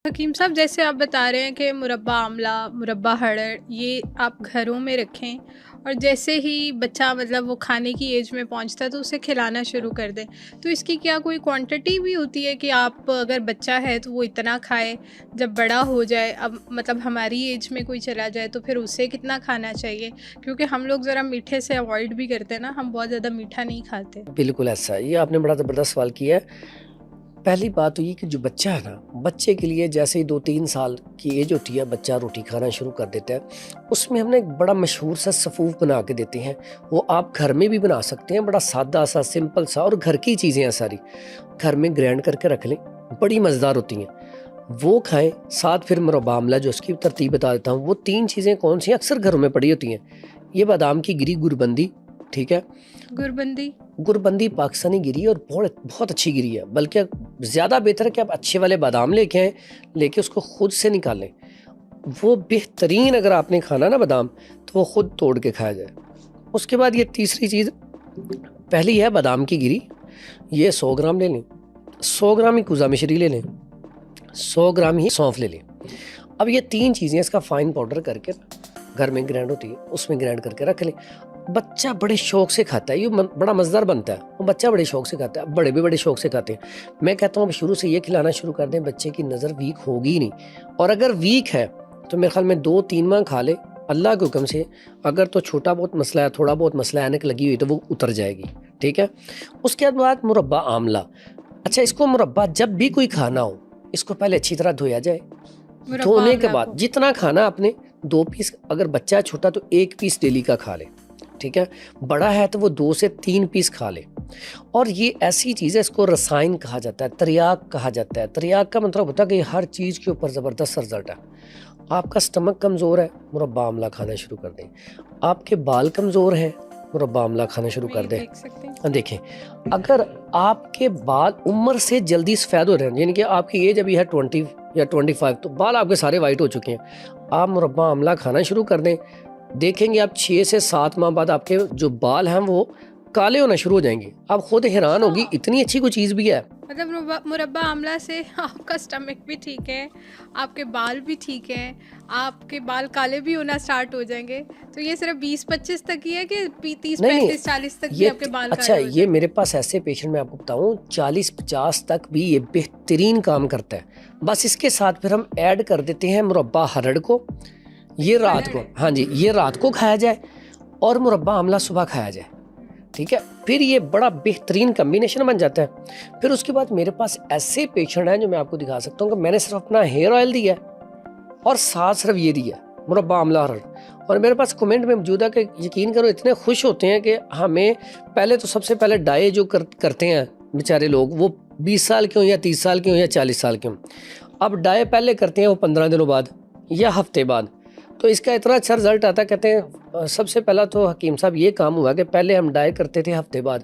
حکیم صاحب، جیسے آپ بتا رہے ہیں کہ مربع آملہ، مربع ہڑر یہ آپ گھروں میں رکھیں اور جیسے ہی بچہ وہ کھانے کی ایج میں پہنچتا ہے تو اسے کھلانا شروع کر دیں، تو اس کی کیا کوئی کوانٹٹی بھی ہوتی ہے کہ آپ اگر بچہ ہے تو وہ اتنا کھائے، جب بڑا ہو جائے اب ہماری ایج میں کوئی چلا جائے تو پھر اسے کتنا کھانا چاہیے؟ کیونکہ ہم لوگ ذرا میٹھے سے اوائڈ بھی کرتے ہیں نا، ہم بہت زیادہ میٹھا نہیں کھاتے۔ بالکل ایسا ہے، یہ آپ نے بڑا زبردست سوال کیا ہے۔ پہلی بات تو یہ کہ جو بچہ ہے نا، بچے کے لیے جیسے ہی 2-3 سال کی ایج ہوتی ہے بچہ روٹی کھانا شروع کر دیتا ہے، اس میں ہم نے ایک بڑا مشہور سا صفوف بنا کے دیتے ہیں، وہ آپ گھر میں بھی بنا سکتے ہیں، بڑا سادہ سا سمپل سا، اور گھر کی چیزیں ہیں ساری، گھر میں گرینڈ کر کے رکھ لیں، بڑی مزیدار ہوتی ہیں، وہ کھائیں۔ ساتھ پھر مربع آملہ جو اس کی ترتیب بتا دیتا ہوں، وہ 3 چیزیں کون سی اکثر گھروں میں پڑی ہوتی ہیں، یہ بادام کی گری گربندی، ٹھیک ہے، گربندی پاکستانی گری اور بہت اچھی گری ہے، بلکہ زیادہ بہتر ہے کہ آپ اچھے والے بادام لے کے آئیں، لے کے اس کو خود سے نکالیں، وہ بہترین اگر آپ نے کھانا نا بادام تو وہ خود توڑ کے کھایا جائے۔ اس کے بعد یہ تیسری چیز، پہلی ہے بادام کی گری، یہ 100 گرام لے لیں، 100 گرام ہی کوزہ مشری لے لیں، 100 گرام ہی سونف لے لیں۔ اب یہ 3 چیزیں اس کا فائن پاؤڈر کر کے گھر میں گرینڈ ہوتی ہے، اس میں گرینڈ کر کے رکھ لیں۔ بچہ بڑے شوق سے کھاتا ہے، یہ بڑا مزیدار بنتا ہے، وہ بچہ بڑے شوق سے کھاتا ہے، بڑے بھی بڑے شوق سے کھاتے ہیں۔ میں کہتا ہوں اب شروع سے یہ کھلانا شروع کر دیں، بچے کی نظر ویک ہوگی ہی نہیں، اور اگر ویک ہے تو میرے خیال میں 2-3 ماہ کھا لے اللہ کے حکم سے، اگر تو چھوٹا بہت مسئلہ ہے، تھوڑا بہت مسئلہ اینک لگی ہوئی تو وہ اتر جائے گی، ٹھیک ہے۔ اس کے بعد مربع آملہ، اچھا اس کو مربع جب بھی کوئی کھانا ہو اس کو پہلے اچھی طرح دھویا جائے، دھونے کے بعد جتنا کھانا آپ نے 2 پیس، اگر بچہ ہے چھوٹا تو 1 پیس ڈیلی کا کھا لے، ٹھیک ہے، بڑا ہے تو وہ 2 سے 3 پیس کھا لے۔ اور یہ ایسی چیز ہے، اس کو رسائن کہا جاتا ہے، تریاک کہا جاتا ہے۔ تریاک کا مطلب ہوتا ہے کہ ہر چیز کے اوپر زبردست رزلٹ ہے۔ آپ کا سٹمک کمزور ہے، مربع آملہ کھانا شروع کر دیں۔ آپ کے بال کمزور ہیں، مربع آملہ کھانا شروع کر دیں۔ دیکھیں اگر آپ کے بال عمر سے جلدی سفید ہو رہے ہیں، یعنی کہ آپ کی ایج ابھی ہے 20 یا 25 تو بال آپ کے سارے وائٹ ہو چکے ہیں، آپ مربع آملہ کھانا شروع کر دیں، دیکھیں گے آپ 6 سے 7 ماہ بعد آپ کے جو بال ہیں وہ کالے ہونا شروع ہو جائیں گے، آپ خود حیران ہوگی اتنی اچھی کوئی چیز بھی ہے۔ مربع آملہ سے آپ کا سٹمک بھی ٹھیک ہے، آپ کے بال بھی ٹھیک ہیں، آپ کے بال کالے بھی ہونا سٹارٹ ہو جائیں گے۔ تو یہ صرف 20-25 تک ہی ہے کہ 30-35-40 تک بھی آپ کے بال اچھا یہ میرے پاس ایسے پیشنٹ میں آپ کو بتاؤں 40-50 تک بھی یہ بہترین کام کرتا ہے۔ بس اس کے ساتھ پھر ہم ایڈ کر دیتے ہیں مربع ہرڑ کو، یہ رات کو، ہاں جی یہ رات کو کھایا جائے اور مربع آملہ صبح کھایا جائے، ٹھیک ہے، پھر یہ بڑا بہترین کمبینیشن بن جاتا ہے۔ پھر اس کے بعد میرے پاس ایسے پیشنٹ ہیں جو میں آپ کو دکھا سکتا ہوں کہ میں نے صرف اپنا ہیئر آئل دیا ہے اور ساتھ صرف یہ دیا مربع آملہ ہرڑ، اور میرے پاس کمنٹ میں موجود ہے کہ یقین کرو اتنے خوش ہوتے ہیں کہ ہمیں پہلے تو سب سے پہلے ڈائے جو کرتے ہیں بیچارے لوگ، وہ 20 سال کے ہوں یا 30 سال کے ہوں یا 40 سال کے ہوں، اب ڈائے پہلے کرتے ہیں وہ 15 دنوں بعد یا ہفتے بعد، تو اس کا اتنا اچھا رزلٹ آتا ہے۔ کہتے ہیں سب سے پہلا تو حکیم صاحب یہ کام ہوا کہ پہلے ہم ڈائے کرتے تھے ہفتے بعد،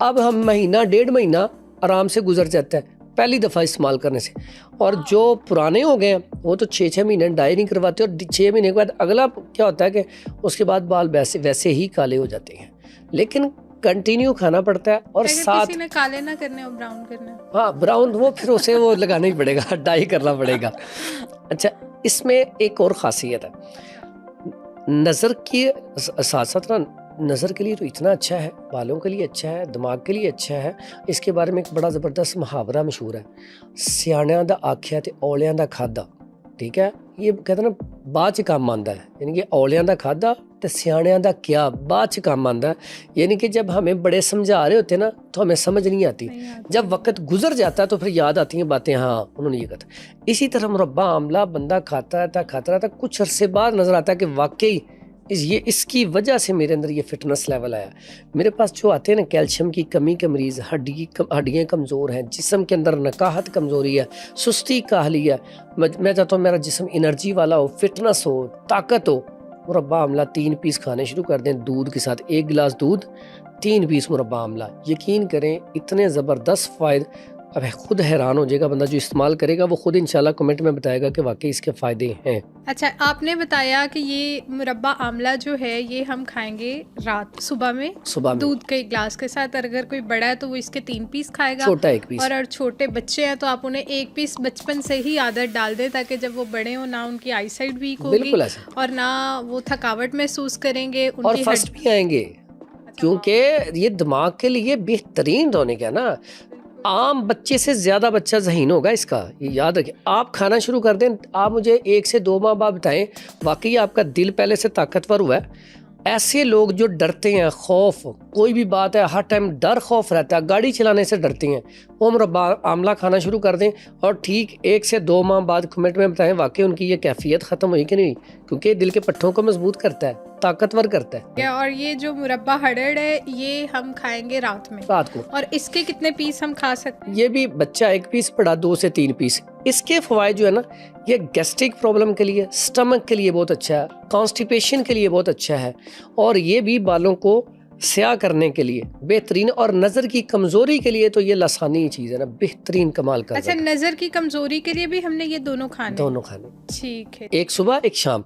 اب ہم مہینہ 1.5 مہینہ آرام سے گزر جاتا ہے پہلی دفعہ استعمال کرنے سے، اور جو پرانے ہو گئے ہیں وہ تو 6 مہینے ڈائی نہیں کرواتے، اور 6 مہینے کے بعد اگلا کیا ہوتا ہے کہ اس کے بعد بال ویسے ہی کالے ہو جاتے ہیں، لیکن کنٹینیو کھانا پڑتا ہے۔ اور ساتھ کسی نے کالے نہ کرنے اور براؤن کرنے، ہاں براؤن وہ پھر اسے وہ لگانا ہی پڑے گا، ڈائی کرنا پڑے گا۔ اچھا اس میں ایک اور خاصیت ہے، نظر کی ساتھ ساتھ نا، نظر کے لیے تو اتنا اچھا ہے، بالوں کے لیے اچھا ہے، دماغ کے لیے اچھا ہے۔ اس کے بارے میں ایک بڑا زبردست محاورہ مشہور ہے، سیاڑیاں دا آکھیا تے اولیاں دا کھادا، ٹھیک ہے، یہ کہتے ہیں نا بعد چ کام آندا ہے، یعنی کہ اولیاں دا کھادا تے سیاڑیاں دا کیا بعد چ کام آندا ہے، یعنی کہ جب ہمیں بڑے سمجھا رہے ہوتے ہیں نا تو ہمیں سمجھ نہیں آتی، جب وقت گزر جاتا ہے تو پھر یاد آتی ہیں باتیں، ہاں انہوں نے یہ کہا تھا۔ اسی طرح مربع آملہ بندہ کھاتا رہتا، کچھ عرصے بعد نظر آتا ہے کہ واقعی اس کی وجہ سے میرے اندر یہ فٹنس لیول آیا۔ میرے پاس جو آتے ہیں نا کیلشیم کی کمی کے مریض، ہڈیاں کمزور ہیں، جسم کے اندر نکاہت کمزوری ہے، سستی کاہلی ہے، میں چاہتا ہوں میرا جسم انرجی والا ہو، فٹنس ہو، طاقت ہو، مربع آملہ 3 پیس کھانے شروع کر دیں، دودھ کے ساتھ 1 گلاس دودھ 3 پیس مربع آملہ، یقین کریں اتنے زبردست فائد اب خود حیران ہو جائے گا بندہ جو استعمال کرے گا، وہ خود انشاءاللہ کمنٹ میں بتائے گا کہ واقعی اس کے فائدے ہیں۔ اچھا، آپ نے بتایا کہ یہ مربع آملہ جو ہے یہ ہم کھائیں گے رات، صبح میں دودھ کے گلاس کے ساتھ، اور اگر کوئی بڑا ہے تو وہ اس کے 3 پیس کھائے گا، چھوٹا 1 پیس، اور چھوٹے بچے ہیں تو آپ انہیں 1 پیس بچپن سے ہی عادت ڈال دیں تاکہ جب وہ بڑے ہوں نہ ان کی آئی سائٹ ویک ہوگی اور نہ وہ تھکاوٹ محسوس کریں گے، ان اور کی فرسٹ بھی آئیں گے، کیونکہ یہ دماغ کے لیے بہترین ٹونک ہے نا۔ عام بچے سے زیادہ بچہ ذہین ہوگا اس کا، یہ یاد رکھیں۔ آپ کھانا شروع کر دیں، آپ مجھے 1 سے 2 ماہ بعد بتائیں واقعی آپ کا دل پہلے سے طاقتور ہوا ہے۔ ایسے لوگ جو ڈرتے ہیں، خوف کوئی بھی بات ہے ہر ٹائم ڈر خوف رہتا ہے، گاڑی چلانے سے ڈرتے ہیں، وہ مربع آملہ کھانا شروع کر دیں، اور ٹھیک 1 سے 2 ماہ بعد کمنٹ میں بتائیں واقعی ان کی یہ کیفیت ختم ہوئی کہ نہیں، کیونکہ دل کے پٹھوں کو مضبوط کرتا ہے، طاقتور کرتا ہے۔ اور یہ جو مربع ہڑڑ ہے یہ ہم کھائیں گے رات میں، رات کو۔ اور اس کے کتنے پیس ہم کھا سکتے ہیں؟ یہ بھی بچہ 1 پیس، بڑا 2 سے 3 پیس۔ اس کے فوائد جو ہے نا، یہ گیسٹرک پرابلم کے لیے، سٹمک کے لیے بہت اچھا ہے، کانسٹیپیشن کے لیے بہت اچھا ہے، اور یہ بھی بالوں کو سیاہ کرنے کے لیے بہترین، اور نظر کی کمزوری کے لیے تو یہ لسانی چیز ہے نا، بہترین کمال کا۔ اچھا، نظر کی کمزوری کے لیے بھی ہم نے یہ دونوں کھانے؟ دونوں کھانے، ٹھیک ہے، 1 صبح 1 شام۔